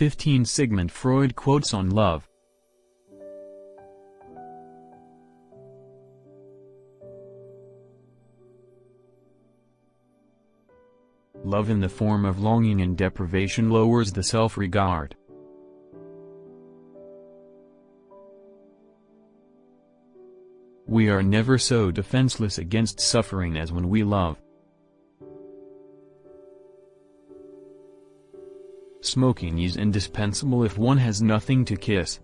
15 Sigmund Freud quotes on love. Love in the form of longing and deprivation lowers the self-regard. We are never so defenseless against suffering as when we love. Smoking is indispensable if one has nothing to kiss.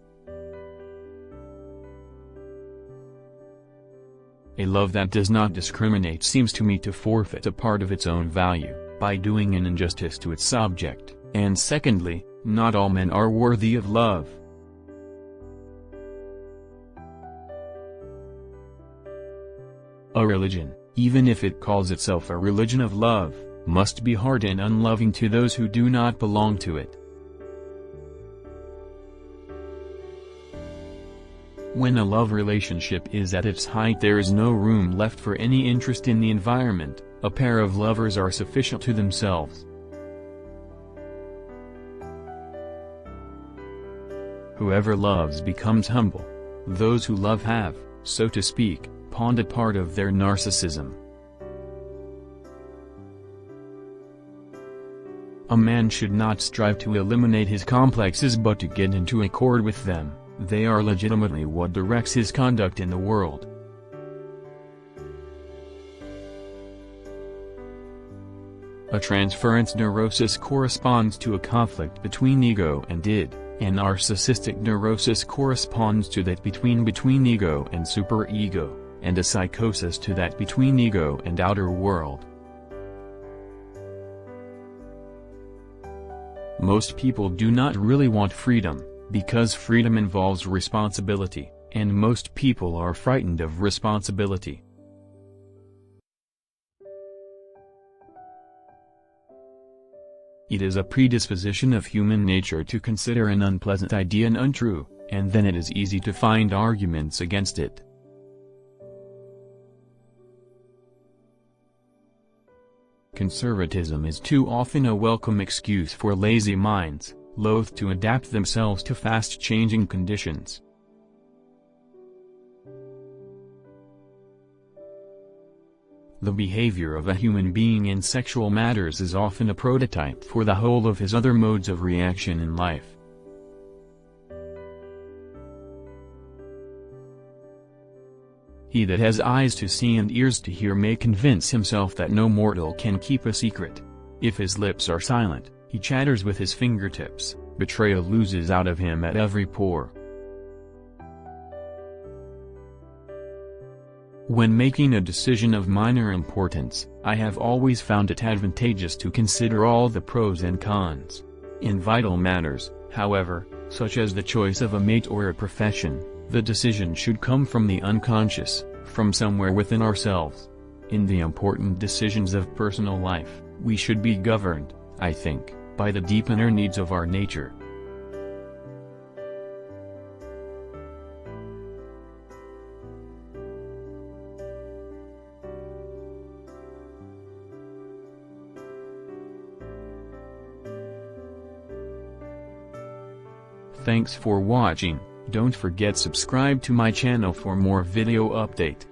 A love that does not discriminate seems to me to forfeit a part of its own value, by doing an injustice to its object, and secondly, not all men are worthy of love. A religion, even if it calls itself a religion of love, must be hard and unloving to those who do not belong to it. When a love relationship is at its height, there is no room left for any interest in the environment. A pair of lovers are sufficient to themselves. Whoever loves becomes humble. Those who love have, so to speak, pawned a part of their narcissism. A man should not strive to eliminate his complexes but to get into accord with them. They are legitimately what directs his conduct in the world. A transference neurosis corresponds to a conflict between ego and id. A narcissistic neurosis corresponds to that between ego and superego, and a psychosis to that between ego and outer world. Most people do not really want freedom, because freedom involves responsibility, and most people are frightened of responsibility. It is a predisposition of human nature to consider an unpleasant idea an untrue, and then it is easy to find arguments against it. Conservatism is too often a welcome excuse for lazy minds, loath to adapt themselves to fast-changing conditions. The behavior of a human being in sexual matters is often a prototype for the whole of his other modes of reaction in life. He that has eyes to see and ears to hear may convince himself that no mortal can keep a secret. If his lips are silent, he chatters with his fingertips, betrayal oozes out of him at every pore. When making a decision of minor importance, I have always found it advantageous to consider all the pros and cons. In vital matters, however, such as the choice of a mate or a profession, the decision should come from the unconscious, from somewhere within ourselves. In the important decisions of personal life, we should be governed, I think, by the deep inner needs of our nature. Thanks for watching. Don't forget subscribe to my channel for more video update.